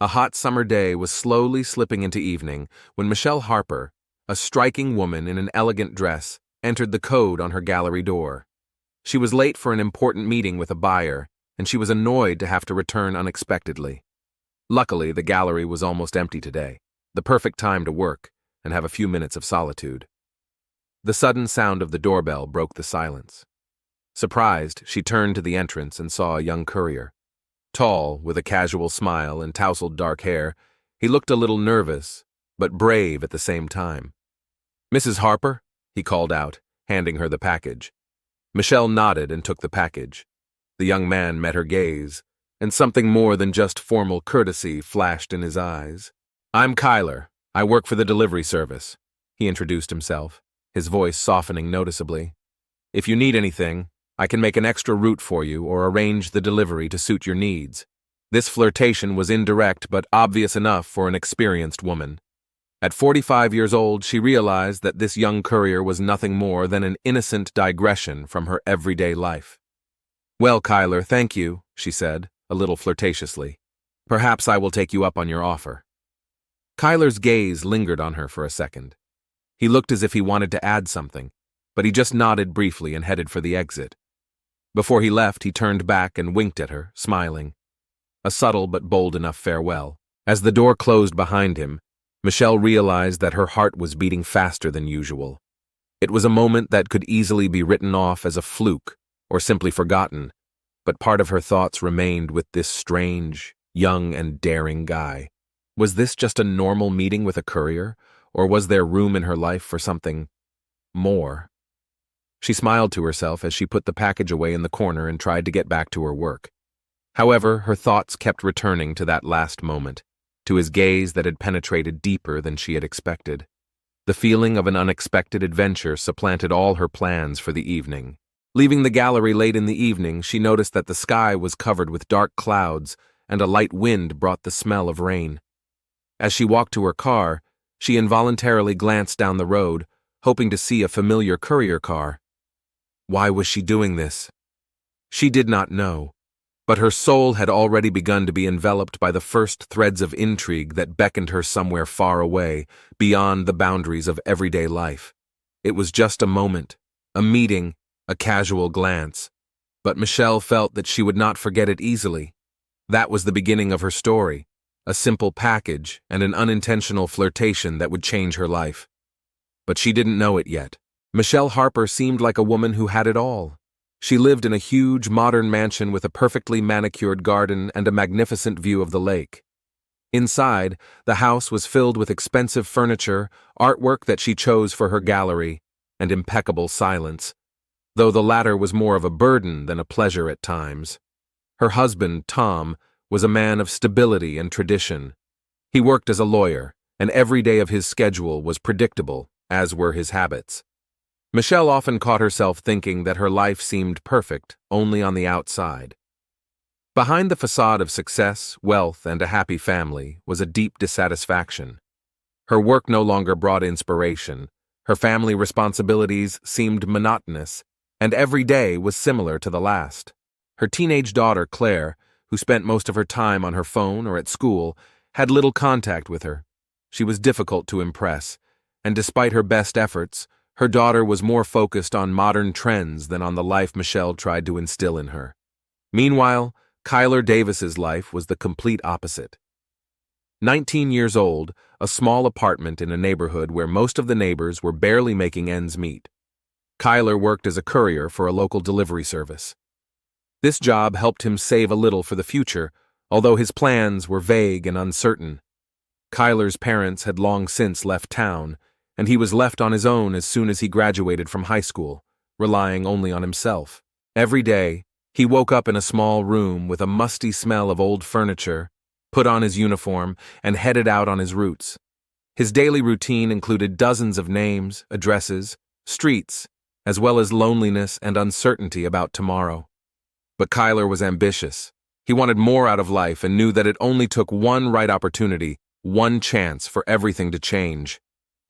A hot summer day was slowly slipping into evening when Michelle Harper, a striking woman in an elegant dress, entered the code on her gallery door. She was late for an important meeting with a buyer, and she was annoyed to have to return unexpectedly. Luckily, the gallery was almost empty today, the perfect time to work and have a few minutes of solitude. The sudden sound of the doorbell broke the silence. Surprised, she turned to the entrance and saw a young courier. Tall, with a casual smile and tousled dark hair, he looked a little nervous, but brave at the same time. "Mrs. Harper?" he called out, handing her the package. Michelle nodded and took the package. The young man met her gaze, and something more than just formal courtesy flashed in his eyes. "I'm Kyler. I work for the delivery service," he introduced himself, his voice softening noticeably. "If you need anything, I can make an extra route for you or arrange the delivery to suit your needs." This flirtation was indirect but obvious enough for an experienced woman. At 45 years old, she realized that this young courier was nothing more than an innocent digression from her everyday life. "Well, Kyler, thank you," she said, a little flirtatiously. "Perhaps I will take you up on your offer." Kyler's gaze lingered on her for a second. He looked as if he wanted to add something, but he just nodded briefly and headed for the exit. Before he left, he turned back and winked at her, smiling. A subtle but bold enough farewell. As the door closed behind him, Michelle realized that her heart was beating faster than usual. It was a moment that could easily be written off as a fluke or simply forgotten, but part of her thoughts remained with this strange, young and daring guy. Was this just a normal meeting with a courier, or was there room in her life for something more? She smiled to herself as she put the package away in the corner and tried to get back to her work. However, her thoughts kept returning to that last moment, to his gaze that had penetrated deeper than she had expected. The feeling of an unexpected adventure supplanted all her plans for the evening. Leaving the gallery late in the evening, she noticed that the sky was covered with dark clouds and a light wind brought the smell of rain. As she walked to her car, she involuntarily glanced down the road, hoping to see a familiar courier car. Why was she doing this? She did not know, but her soul had already begun to be enveloped by the first threads of intrigue that beckoned her somewhere far away, beyond the boundaries of everyday life. It was just a moment, a meeting, a casual glance, but Michelle felt that she would not forget it easily. That was the beginning of her story, a simple package and an unintentional flirtation that would change her life. But she didn't know it yet. Michelle Harper seemed like a woman who had it all. She lived in a huge, modern mansion with a perfectly manicured garden and a magnificent view of the lake. Inside, the house was filled with expensive furniture, artwork that she chose for her gallery, and impeccable silence, though the latter was more of a burden than a pleasure at times. Her husband, Tom, was a man of stability and tradition. He worked as a lawyer, and every day of his schedule was predictable, as were his habits. Michelle often caught herself thinking that her life seemed perfect only on the outside. Behind the facade of success, wealth, and a happy family was a deep dissatisfaction. Her work no longer brought inspiration, her family responsibilities seemed monotonous, and every day was similar to the last. Her teenage daughter, Claire, who spent most of her time on her phone or at school, had little contact with her. She was difficult to impress, and despite her best efforts, her daughter was more focused on modern trends than on the life Michelle tried to instill in her. Meanwhile, Kyler Davis's life was the complete opposite. 19 years old, a small apartment in a neighborhood where most of the neighbors were barely making ends meet. Kyler worked as a courier for a local delivery service. This job helped him save a little for the future, although his plans were vague and uncertain. Kyler's parents had long since left town, and he was left on his own as soon as he graduated from high school, relying only on himself. Every day, he woke up in a small room with a musty smell of old furniture, put on his uniform, and headed out on his routes. His daily routine included dozens of names, addresses, streets, as well as loneliness and uncertainty about tomorrow. But Kyler was ambitious. He wanted more out of life and knew that it only took one right opportunity, one chance for everything to change.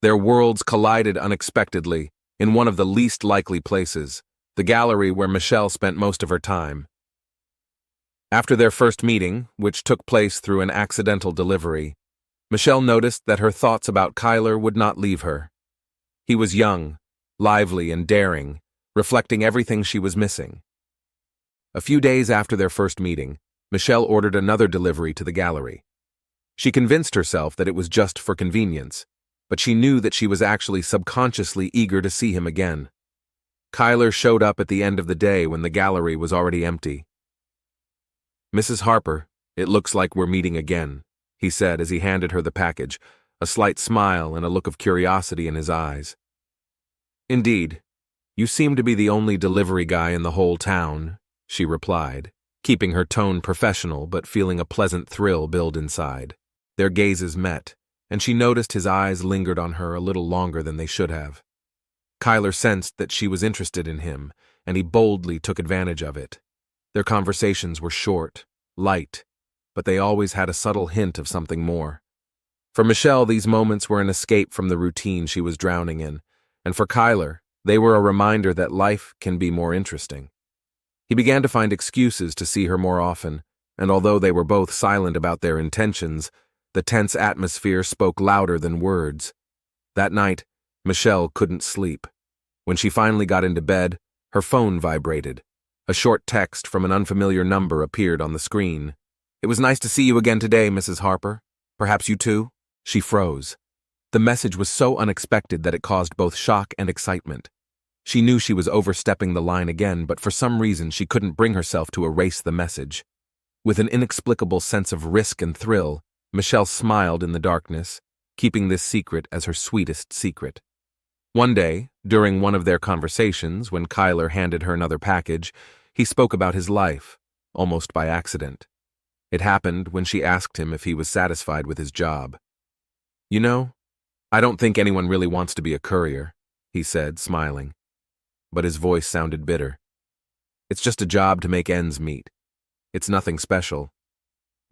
Their worlds collided unexpectedly, in one of the least likely places, the gallery where Michelle spent most of her time. After their first meeting, which took place through an accidental delivery, Michelle noticed that her thoughts about Kyler would not leave her. He was young, lively, and daring, reflecting everything she was missing. A few days after their first meeting, Michelle ordered another delivery to the gallery. She convinced herself that it was just for convenience, but she knew that she was actually subconsciously eager to see him again. Kyler showed up at the end of the day when the gallery was already empty. "Mrs. Harper, it looks like we're meeting again," he said as he handed her the package, a slight smile and a look of curiosity in his eyes. "Indeed, you seem to be the only delivery guy in the whole town," she replied, keeping her tone professional but feeling a pleasant thrill build inside. Their gazes met, and she noticed his eyes lingered on her a little longer than they should have. Kyler sensed that she was interested in him, and he boldly took advantage of it. Their conversations were short, light, but they always had a subtle hint of something more. For Michelle, these moments were an escape from the routine she was drowning in, and for Kyler, they were a reminder that life can be more interesting. He began to find excuses to see her more often, and although they were both silent about their intentions, the tense atmosphere spoke louder than words. That night, Michelle couldn't sleep. When she finally got into bed, her phone vibrated. A short text from an unfamiliar number appeared on the screen. "It was nice to see you again today, Mrs. Harper. Perhaps you too?" She froze. The message was so unexpected that it caused both shock and excitement. She knew she was overstepping the line again, but for some reason she couldn't bring herself to erase the message. With an inexplicable sense of risk and thrill, Michelle smiled in the darkness, keeping this secret as her sweetest secret. One day, during one of their conversations, when Kyler handed her another package, he spoke about his life, almost by accident. It happened when she asked him if he was satisfied with his job. "You know, I don't think anyone really wants to be a courier," he said, smiling. But his voice sounded bitter. "It's just a job to make ends meet. It's nothing special.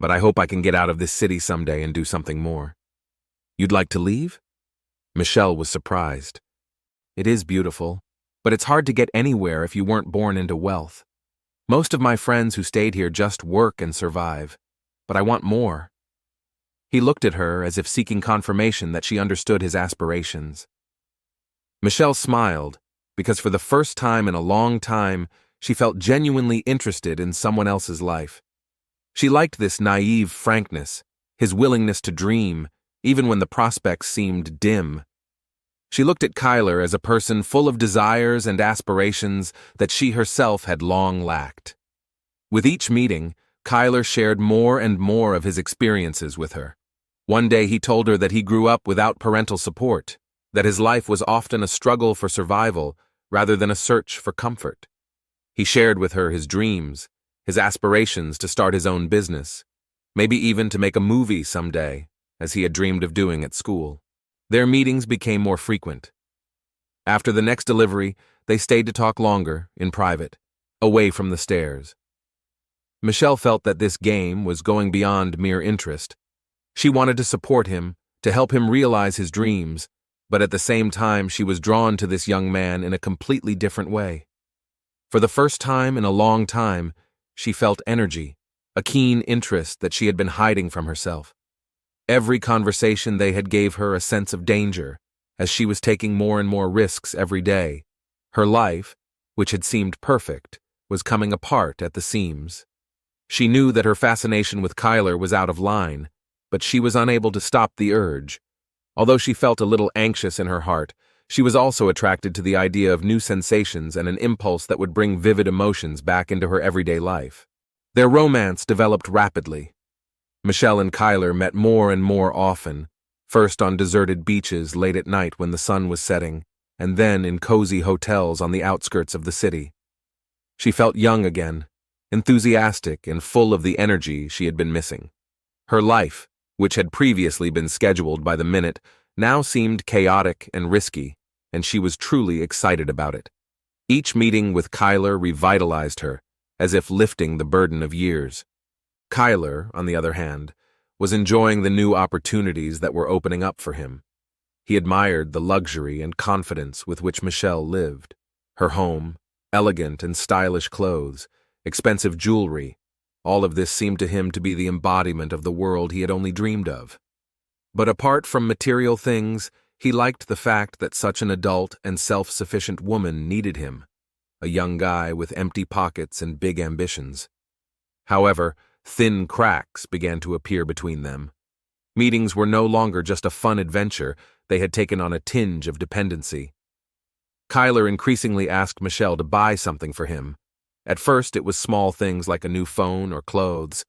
But I hope I can get out of this city someday and do something more." "You'd like to leave?" Michelle was surprised. "It is beautiful, but it's hard to get anywhere if you weren't born into wealth. Most of my friends who stayed here just work and survive, but I want more." He looked at her as if seeking confirmation that she understood his aspirations. Michelle smiled, because for the first time in a long time, she felt genuinely interested in someone else's life. She liked this naive frankness, his willingness to dream, even when the prospects seemed dim. She looked at Kyler as a person full of desires and aspirations that she herself had long lacked. With each meeting, Kyler shared more and more of his experiences with her. One day he told her that he grew up without parental support, that his life was often a struggle for survival rather than a search for comfort. He shared with her his dreams, his aspirations to start his own business, maybe even to make a movie someday, as he had dreamed of doing at school. Their meetings became more frequent. After the next delivery, they stayed to talk longer, in private, away from the stairs. Michelle felt that this game was going beyond mere interest. She wanted to support him, to help him realize his dreams, but at the same time she was drawn to this young man in a completely different way. For the first time in a long time, she felt energy, a keen interest that she had been hiding from herself. Every conversation they had gave her a sense of danger, as she was taking more and more risks every day. Her life, which had seemed perfect, was coming apart at the seams. She knew that her fascination with Kyler was out of line, but she was unable to stop the urge. Although she felt a little anxious in her heart, she was also attracted to the idea of new sensations and an impulse that would bring vivid emotions back into her everyday life. Their romance developed rapidly. Michelle and Kyler met more and more often, first on deserted beaches late at night when the sun was setting, and then in cozy hotels on the outskirts of the city. She felt young again, enthusiastic and full of the energy she had been missing. Her life, which had previously been scheduled by the minute, now seemed chaotic and risky, and she was truly excited about it. Each meeting with Kyler revitalized her, as if lifting the burden of years. Kyler, on the other hand, was enjoying the new opportunities that were opening up for him. He admired the luxury and confidence with which Michelle lived. Her home, elegant and stylish clothes, expensive jewelry, All of this seemed to him to be the embodiment of the world he had only dreamed of. But apart from material things, he liked the fact that such an adult and self-sufficient woman needed him, a young guy with empty pockets and big ambitions. However, thin cracks began to appear between them. Meetings were no longer just a fun adventure, they had taken on a tinge of dependency. Kyler increasingly asked Michelle to buy something for him. At first, it was small things like a new phone or clothes,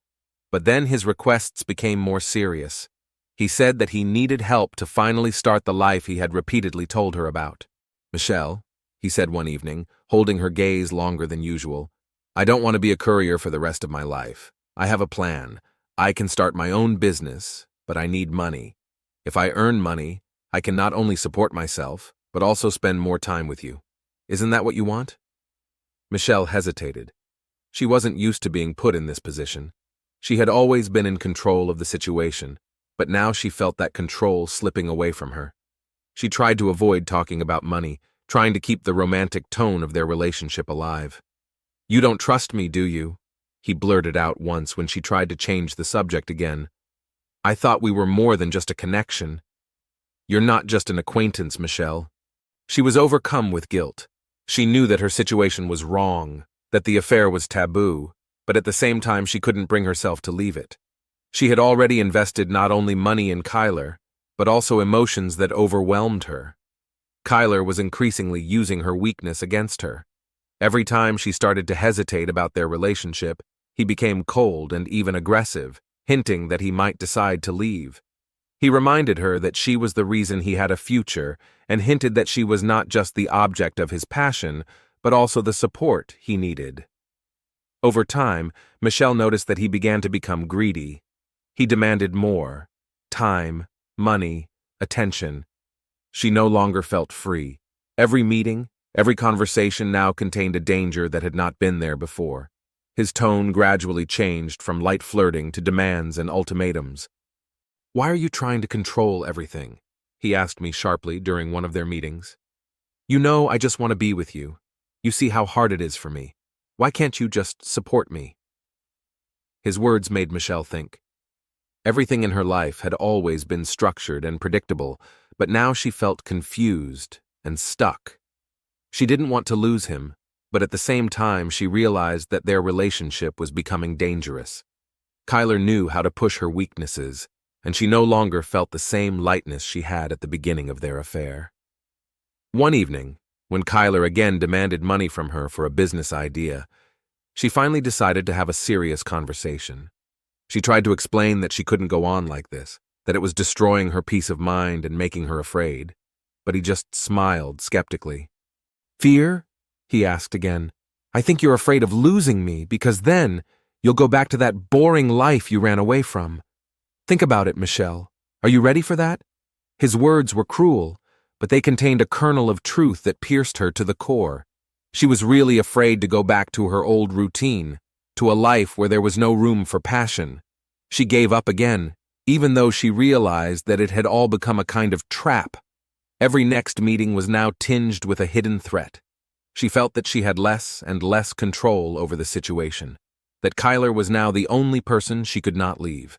but then his requests became more serious. He said that he needed help to finally start the life he had repeatedly told her about. "Michelle," he said one evening, holding her gaze longer than usual, "I don't want to be a courier for the rest of my life. I have a plan. I can start my own business, but I need money. If I earn money, I can not only support myself, but also spend more time with you. Isn't that what you want?" Michelle hesitated. She wasn't used to being put in this position. She had always been in control of the situation, but now she felt that control slipping away from her. She tried to avoid talking about money, trying to keep the romantic tone of their relationship alive. "You don't trust me, do you?" he blurted out once when she tried to change the subject again. "I thought we were more than just a connection." "You're not just an acquaintance, Michelle." She was overcome with guilt. She knew that her situation was wrong, that the affair was taboo, but at the same time she couldn't bring herself to leave it. She had already invested not only money in Kyler, but also emotions that overwhelmed her. Kyler was increasingly using her weakness against her. Every time she started to hesitate about their relationship, he became cold and even aggressive, hinting that he might decide to leave. He reminded her that she was the reason he had a future and hinted that she was not just the object of his passion, but also the support he needed. Over time, Michelle noticed that he began to become greedy. He demanded more: time, money, attention. She no longer felt free. Every meeting, every conversation now contained a danger that had not been there before. His tone gradually changed from light flirting to demands and ultimatums. "Why are you trying to control everything?" he asked me sharply during one of their meetings. "You know I just want to be with you. You see how hard it is for me. Why can't you just support me?" His words made Michelle think. Everything in her life had always been structured and predictable, but now she felt confused and stuck. She didn't want to lose him, but at the same time she realized that their relationship was becoming dangerous. Kyler knew how to push her weaknesses, and she no longer felt the same lightness she had at the beginning of their affair. One evening, when Kyler again demanded money from her for a business idea, she finally decided to have a serious conversation. She tried to explain that she couldn't go on like this, that it was destroying her peace of mind and making her afraid, but he just smiled skeptically. "Fear?" he asked again. "I think you're afraid of losing me, because then you'll go back to that boring life you ran away from. Think about it, Michelle. Are you ready for that?" His words were cruel, but they contained a kernel of truth that pierced her to the core. She was really afraid to go back to her old routine, to a life where there was no room for passion. She gave up again, even though she realized that it had all become a kind of trap. Every next meeting was now tinged with a hidden threat. She felt that she had less and less control over the situation, that Kyler was now the only person she could not leave.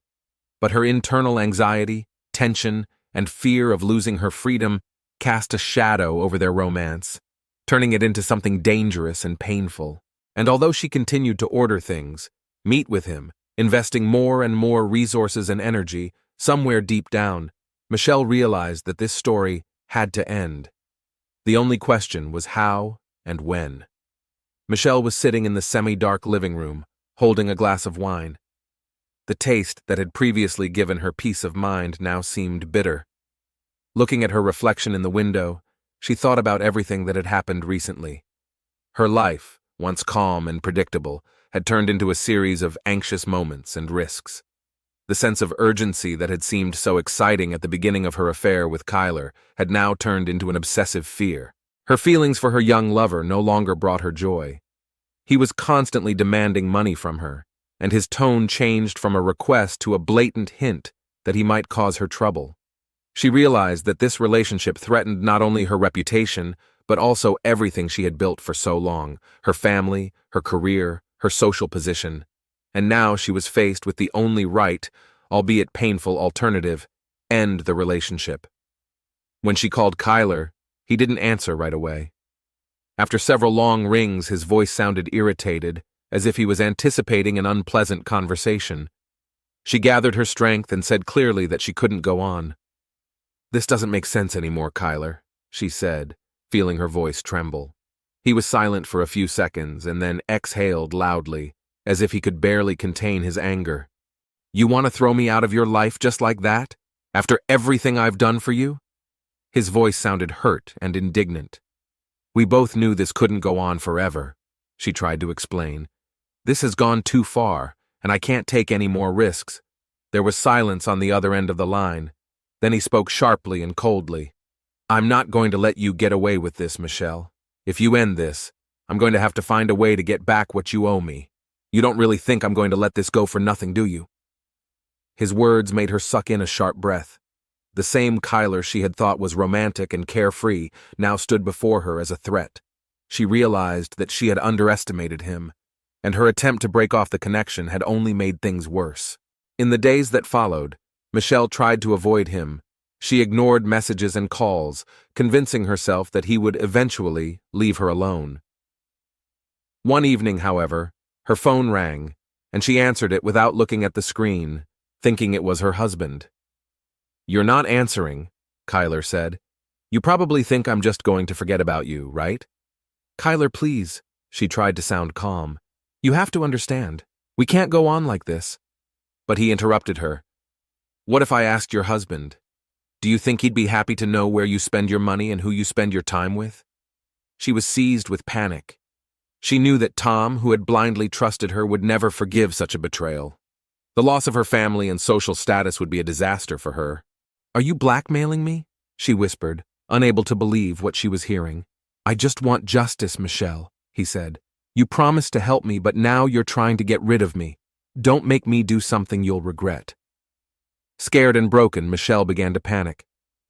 But her internal anxiety, tension, and fear of losing her freedom cast a shadow over their romance, turning it into something dangerous and painful. And although she continued to order things, meet with him, investing more and more resources and energy, somewhere deep down, Michelle realized that this story had to end. The only question was how and when. Michelle was sitting in the semi-dark living room, holding a glass of wine. The taste that had previously given her peace of mind now seemed bitter. Looking at her reflection in the window, she thought about everything that had happened recently. Her life, once calm and predictable, had turned into a series of anxious moments and risks. The sense of urgency that had seemed so exciting at the beginning of her affair with Kyler had now turned into an obsessive fear. Her feelings for her young lover no longer brought her joy. He was constantly demanding money from her, and his tone changed from a request to a blatant hint that he might cause her trouble. She realized that this relationship threatened not only her reputation, but also everything she had built for so long: her family, her career, her social position. and now she was faced with the only right, albeit painful alternative: end the relationship. When she called Kyler, he didn't answer right away. After several long rings, his voice sounded irritated, as if he was anticipating an unpleasant conversation. She gathered her strength and said clearly that she couldn't go on. "This doesn't make sense anymore, Kyler," she said, feeling her voice tremble. He was silent for a few seconds and then exhaled loudly, as if he could barely contain his anger. "You want to throw me out of your life just like that? After everything I've done for you?" His voice sounded hurt and indignant. "We both knew this couldn't go on forever," she tried to explain. "This has gone too far, and I can't take any more risks." There was silence on the other end of the line. Then he spoke sharply and coldly. "I'm not going to let you get away with this, Michelle. If you end this, I'm going to have to find a way to get back what you owe me. You don't really think I'm going to let this go for nothing, do you?" His words made her suck in a sharp breath. The same Kyler she had thought was romantic and carefree now stood before her as a threat. She realized that she had underestimated him, and her attempt to break off the connection had only made things worse. In the days that followed, Michelle tried to avoid him. She ignored messages and calls, convincing herself that he would eventually leave her alone. One evening, however, her phone rang, and she answered it without looking at the screen, thinking it was her husband. "You're not answering," Kyler said. "You probably think I'm just going to forget about you, right?" "Kyler, please," she tried to sound calm. "You have to understand. We can't go on like this." But he interrupted her. "What if I asked your husband? Do you think he'd be happy to know where you spend your money and who you spend your time with?" She was seized with panic. She knew that Tom, who had blindly trusted her, would never forgive such a betrayal. The loss of her family and social status would be a disaster for her. "Are you blackmailing me?" she whispered, unable to believe what she was hearing. "I just want justice, Michelle," he said. "You promised to help me, but now you're trying to get rid of me. Don't make me do something you'll regret." Scared and broken, Michelle began to panic.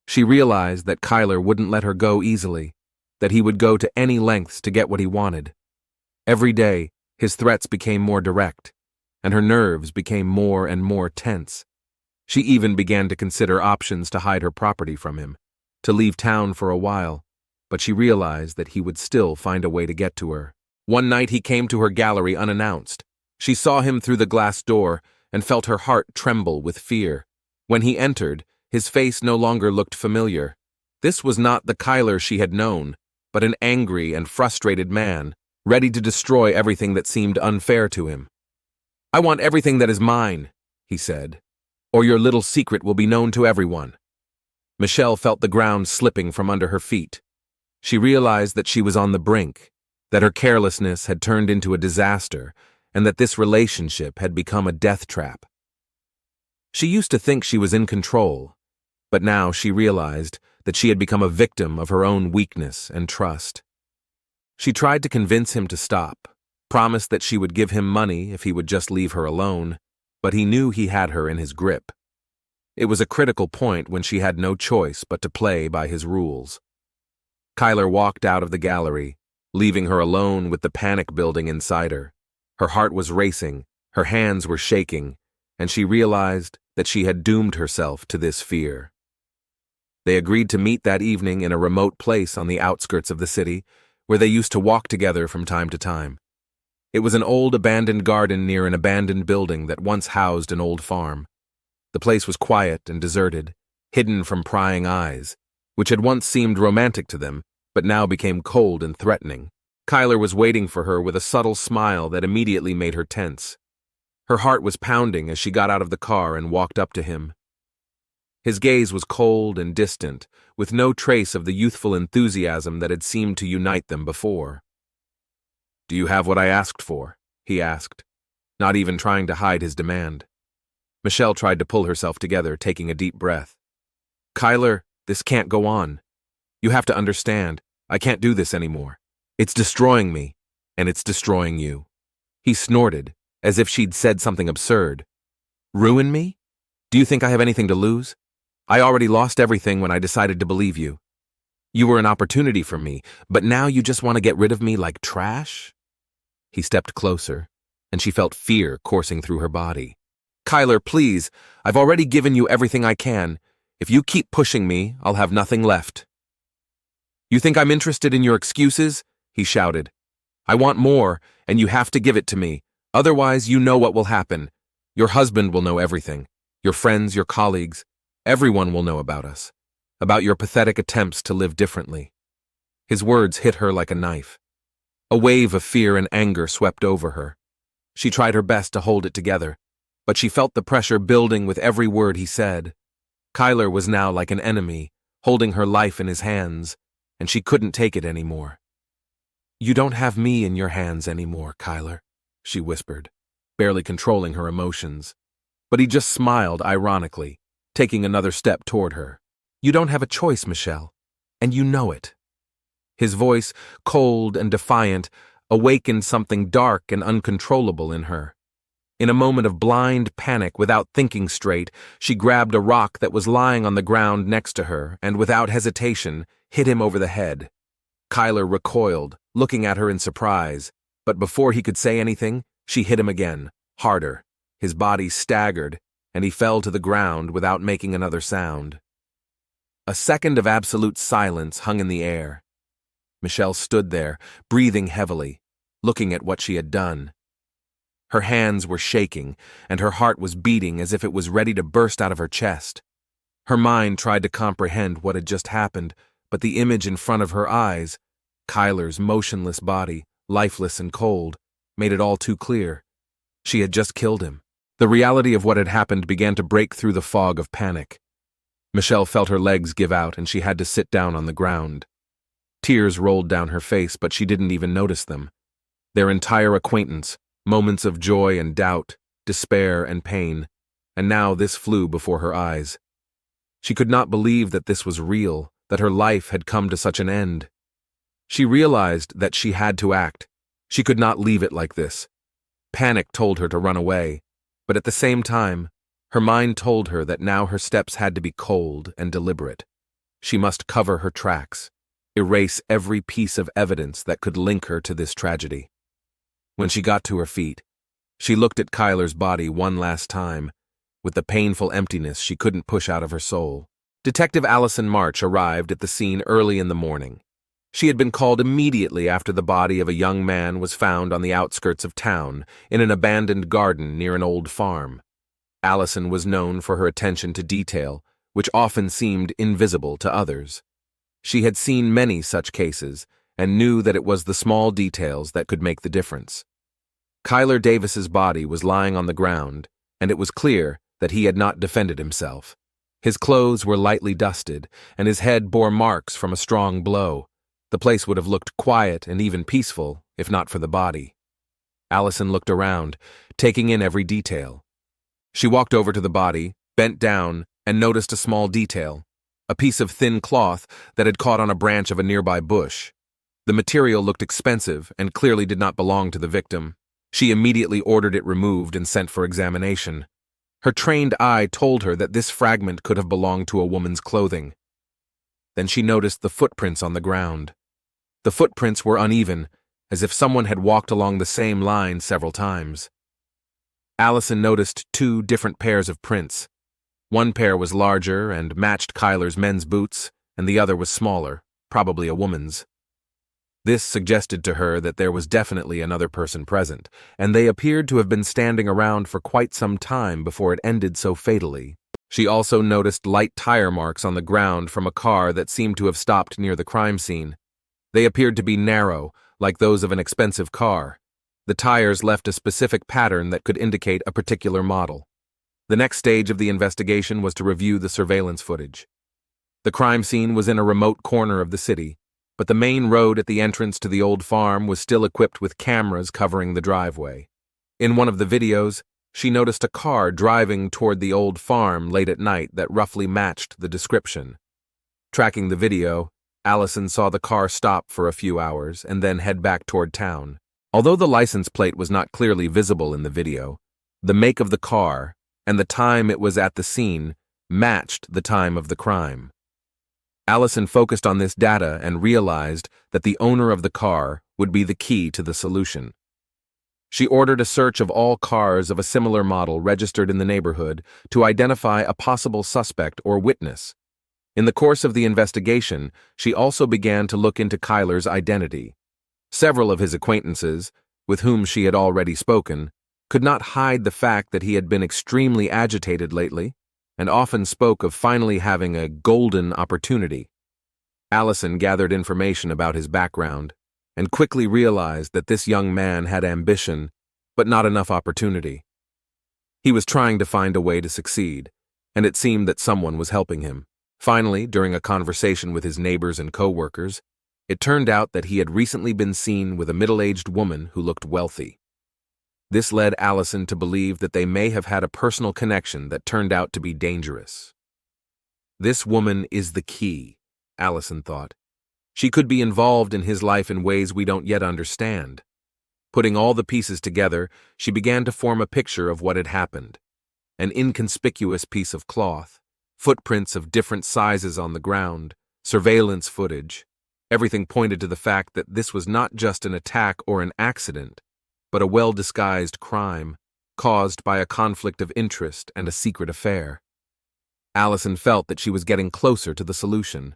She realized that Kyler wouldn't let her go easily, that he would go to any lengths to get what he wanted. Every day, his threats became more direct, and her nerves became more and more tense. She even began to consider options to hide her property from him, to leave town for a while, but she realized that he would still find a way to get to her. One night he came to her gallery unannounced. She saw him through the glass door and felt her heart tremble with fear. When he entered, his face no longer looked familiar. This was not the Kyler she had known, but an angry and frustrated man, ready to destroy everything that seemed unfair to him. "I want everything that is mine," he said, "or your little secret will be known to everyone." Michelle felt the ground slipping from under her feet. She realized that she was on the brink, that her carelessness had turned into a disaster, and that this relationship had become a death trap. She used to think she was in control, but now she realized that she had become a victim of her own weakness and trust. She tried to convince him to stop, promised that she would give him money if he would just leave her alone, but he knew he had her in his grip. It was a critical point when she had no choice but to play by his rules. Kyler walked out of the gallery, leaving her alone with the panic building inside her. Her heart was racing, her hands were shaking, and she realized that she had doomed herself to this fear. They agreed to meet that evening in a remote place on the outskirts of the city, where they used to walk together from time to time. It was an old abandoned garden near an abandoned building that once housed an old farm. The place was quiet and deserted, hidden from prying eyes, which had once seemed romantic to them, but now became cold and threatening. Kyler was waiting for her with a subtle smile that immediately made her tense. Her heart was pounding as she got out of the car and walked up to him. His gaze was cold and distant, with no trace of the youthful enthusiasm that had seemed to unite them before. "Do you have what I asked for?" he asked, not even trying to hide his demand. Michelle tried to pull herself together, taking a deep breath. "Kyler, this can't go on. You have to understand, I can't do this anymore. It's destroying me, and it's destroying you." He snorted, as if she'd said something absurd. "Ruin me? Do you think I have anything to lose? I already lost everything when I decided to believe you. You were an opportunity for me, but now you just want to get rid of me like trash?" He stepped closer, and she felt fear coursing through her body. "Kyler, please, I've already given you everything I can. If you keep pushing me, I'll have nothing left." "You think I'm interested in your excuses?" he shouted. "I want more, and you have to give it to me. Otherwise, you know what will happen. Your husband will know everything. Your friends, your colleagues, everyone will know about us. About your pathetic attempts to live differently." His words hit her like a knife. A wave of fear and anger swept over her. She tried her best to hold it together, but she felt the pressure building with every word he said. Kyler was now like an enemy, holding her life in his hands, and she couldn't take it anymore. "You don't have me in your hands anymore, Kyler," she whispered, barely controlling her emotions. But he just smiled ironically, taking another step toward her. "You don't have a choice, Michelle, and you know it." His voice, cold and defiant, awakened something dark and uncontrollable in her. In a moment of blind panic, without thinking straight, she grabbed a rock that was lying on the ground next to her and, without hesitation, hit him over the head. Kyler recoiled, looking at her in surprise, but before he could say anything, she hit him again, harder. His body staggered, and he fell to the ground without making another sound. A second of absolute silence hung in the air. Michelle stood there, breathing heavily, looking at what she had done. Her hands were shaking, and her heart was beating as if it was ready to burst out of her chest. Her mind tried to comprehend what had just happened, but the image in front of her eyes, Kyler's motionless body, lifeless and cold, made it all too clear. She had just killed him. The reality of what had happened began to break through the fog of panic. Michelle felt her legs give out, and she had to sit down on the ground. Tears rolled down her face, but she didn't even notice them. Their entire acquaintance, moments of joy and doubt, despair and pain, and now this flew before her eyes. She could not believe that this was real, that her life had come to such an end. She realized that she had to act. She could not leave it like this. Panic told her to run away, but at the same time, her mind told her that now her steps had to be cold and deliberate. She must cover her tracks, erase every piece of evidence that could link her to this tragedy. When she got to her feet, she looked at Kyler's body one last time, with the painful emptiness she couldn't push out of her soul. Detective Allison March arrived at the scene early in the morning. She had been called immediately after the body of a young man was found on the outskirts of town, in an abandoned garden near an old farm. Allison was known for her attention to detail, which often seemed invisible to others. She had seen many such cases, and knew that it was the small details that could make the difference. Kyler Davis's body was lying on the ground, and it was clear that he had not defended himself. His clothes were lightly dusted, and his head bore marks from a strong blow. The place would have looked quiet and even peaceful, if not for the body. Allison looked around, taking in every detail. She walked over to the body, bent down, and noticed a small detail, a piece of thin cloth that had caught on a branch of a nearby bush. The material looked expensive and clearly did not belong to the victim. She immediately ordered it removed and sent for examination. Her trained eye told her that this fragment could have belonged to a woman's clothing. Then she noticed the footprints on the ground. The footprints were uneven, as if someone had walked along the same line several times. Allison noticed 2 different pairs of prints. One pair was larger and matched Kyler's men's boots, and the other was smaller, probably a woman's. This suggested to her that there was definitely another person present, and they appeared to have been standing around for quite some time before it ended so fatally. She also noticed light tire marks on the ground from a car that seemed to have stopped near the crime scene. They appeared to be narrow, like those of an expensive car. The tires left a specific pattern that could indicate a particular model. The next stage of the investigation was to review the surveillance footage. The crime scene was in a remote corner of the city, but the main road at the entrance to the old farm was still equipped with cameras covering the driveway. In one of the videos, she noticed a car driving toward the old farm late at night that roughly matched the description. Tracking the video, Allison saw the car stop for a few hours and then head back toward town. Although the license plate was not clearly visible in the video, the make of the car and the time it was at the scene matched the time of the crime. Allison focused on this data and realized that the owner of the car would be the key to the solution. She ordered a search of all cars of a similar model registered in the neighborhood to identify a possible suspect or witness. In the course of the investigation, she also began to look into Kyler's identity. Several of his acquaintances, with whom she had already spoken, could not hide the fact that he had been extremely agitated lately, and often spoke of finally having a golden opportunity. Allison gathered information about his background, and quickly realized that this young man had ambition, but not enough opportunity. He was trying to find a way to succeed, and it seemed that someone was helping him. Finally, during a conversation with his neighbors and co-workers, it turned out that he had recently been seen with a middle-aged woman who looked wealthy. This led Allison to believe that they may have had a personal connection that turned out to be dangerous. This woman is the key, Allison thought. She could be involved in his life in ways we don't yet understand. Putting all the pieces together, she began to form a picture of what had happened. An inconspicuous piece of cloth, footprints of different sizes on the ground, surveillance footage. Everything pointed to the fact that this was not just an attack or an accident, but a well-disguised crime, caused by a conflict of interest and a secret affair. Allison felt that she was getting closer to the solution.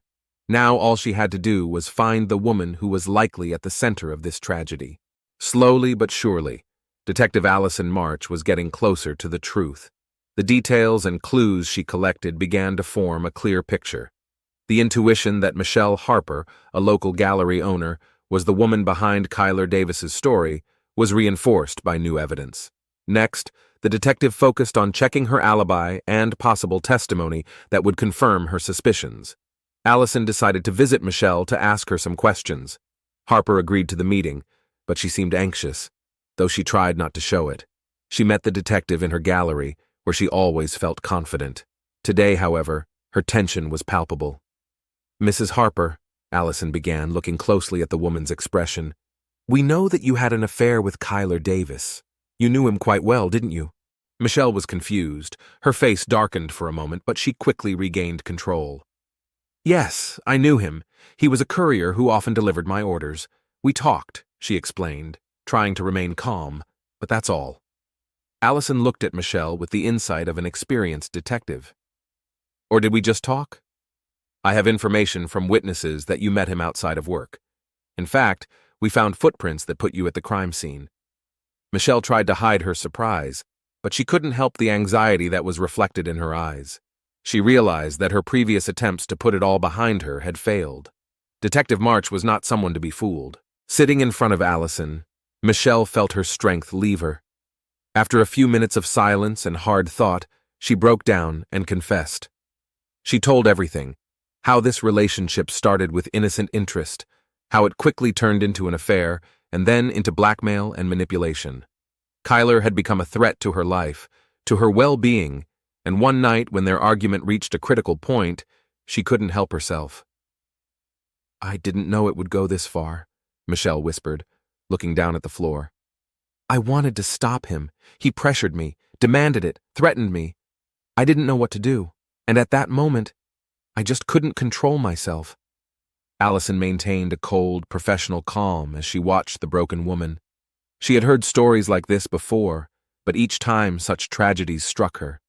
Now all she had to do was find the woman who was likely at the center of this tragedy. Slowly but surely, Detective Allison March was getting closer to the truth. The details and clues she collected began to form a clear picture. The intuition that Michelle Harper, a local gallery owner, was the woman behind Kyler Davis's story was reinforced by new evidence. Next, the detective focused on checking her alibi and possible testimony that would confirm her suspicions. Allison decided to visit Michelle to ask her some questions. Harper agreed to the meeting, but she seemed anxious, though she tried not to show it. She met the detective in her gallery, where she always felt confident. Today, however, her tension was palpable. "Mrs. Harper," Allison began, looking closely at the woman's expression, "we know that you had an affair with Kyler Davis. You knew him quite well, didn't you?" Michelle was confused. Her face darkened for a moment, but she quickly regained control. "Yes, I knew him. He was a courier who often delivered my orders. We talked," she explained, trying to remain calm, "but that's all." Allison looked at Michelle with the insight of an experienced detective. "Or did we just talk? I have information from witnesses that you met him outside of work. In fact, we found footprints that put you at the crime scene." Michelle tried to hide her surprise, but she couldn't help the anxiety that was reflected in her eyes. She realized that her previous attempts to put it all behind her had failed. Detective March was not someone to be fooled. Sitting in front of Allison, Michelle felt her strength leave her. After a few minutes of silence and hard thought, she broke down and confessed. She told everything, how this relationship started with innocent interest, how it quickly turned into an affair, and then into blackmail and manipulation. Kyler had become a threat to her life, to her well-being, and one night when their argument reached a critical point, she couldn't help herself. "I didn't know it would go this far," Michelle whispered, looking down at the floor. "I wanted to stop him. He pressured me, demanded it, threatened me. I didn't know what to do, and at that moment, I just couldn't control myself." Allison maintained a cold, professional calm as she watched the broken woman. She had heard stories like this before, but each time such tragedies struck her.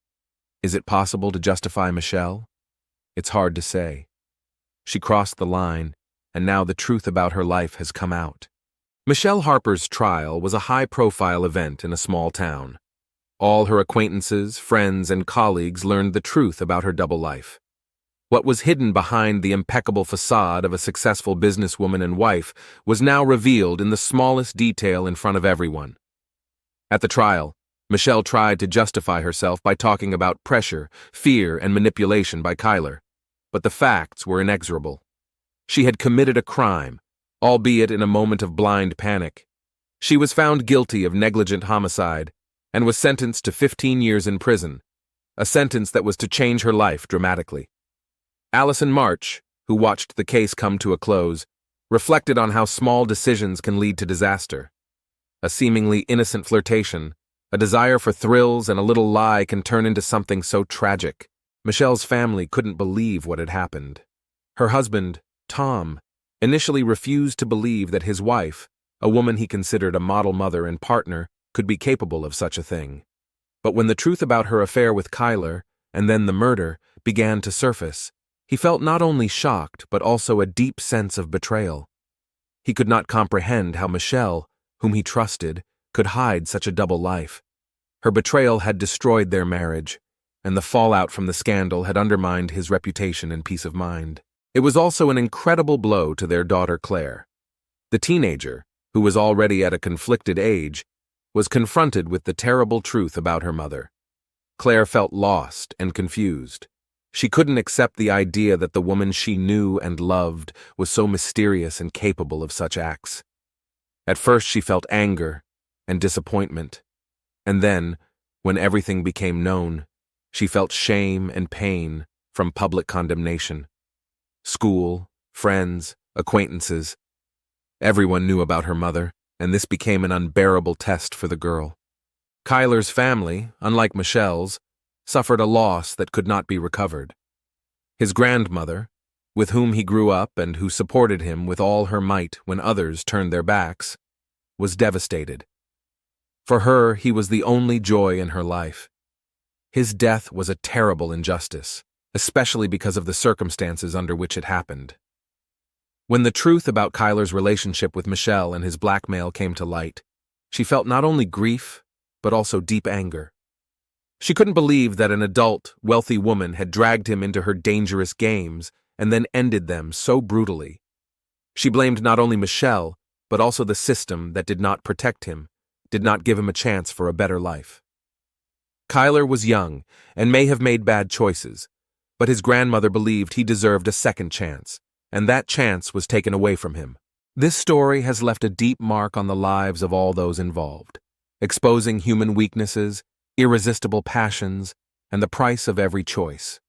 Is it possible to justify Michelle? It's hard to say. She crossed the line, and now the truth about her life has come out. Michelle Harper's trial was a high-profile event in a small town. All her acquaintances, friends, and colleagues learned the truth about her double life. What was hidden behind the impeccable facade of a successful businesswoman and wife was now revealed in the smallest detail in front of everyone. At the trial, Michelle tried to justify herself by talking about pressure, fear, and manipulation by Kyler, but the facts were inexorable. She had committed a crime, albeit in a moment of blind panic. She was found guilty of negligent homicide and was sentenced to 15 years in prison, a sentence that was to change her life dramatically. Allison March, who watched the case come to a close, reflected on how small decisions can lead to disaster. A seemingly innocent flirtation, a desire for thrills, and a little lie can turn into something so tragic. Michelle's family couldn't believe what had happened. Her husband, Tom, initially refused to believe that his wife, a woman he considered a model mother and partner, could be capable of such a thing. But when the truth about her affair with Kyler, and then the murder, began to surface, he felt not only shocked but also a deep sense of betrayal. He could not comprehend how Michelle, whom he trusted, could hide such a double life. Her betrayal had destroyed their marriage, and the fallout from the scandal had undermined his reputation and peace of mind. It was also an incredible blow to their daughter Claire. The teenager, who was already at a conflicted age, was confronted with the terrible truth about her mother. Claire felt lost and confused. She couldn't accept the idea that the woman she knew and loved was so mysterious and capable of such acts. At first she felt anger and disappointment, and then, when everything became known, she felt shame and pain from public condemnation. School, friends, acquaintances, everyone knew about her mother, and this became an unbearable test for the girl. Kyler's family, unlike Michelle's, suffered a loss that could not be recovered. His grandmother, with whom he grew up and who supported him with all her might when others turned their backs, was devastated. For her, he was the only joy in her life. His death was a terrible injustice, especially because of the circumstances under which it happened. When the truth about Kyler's relationship with Michelle and his blackmail came to light, she felt not only grief, but also deep anger. She couldn't believe that an adult, wealthy woman had dragged him into her dangerous games and then ended them so brutally. She blamed not only Michelle, but also the system that did not protect him, did not give him a chance for a better life. Kyler was young and may have made bad choices, but his grandmother believed he deserved a second chance, and that chance was taken away from him. This story has left a deep mark on the lives of all those involved, exposing human weaknesses, irresistible passions, and the price of every choice.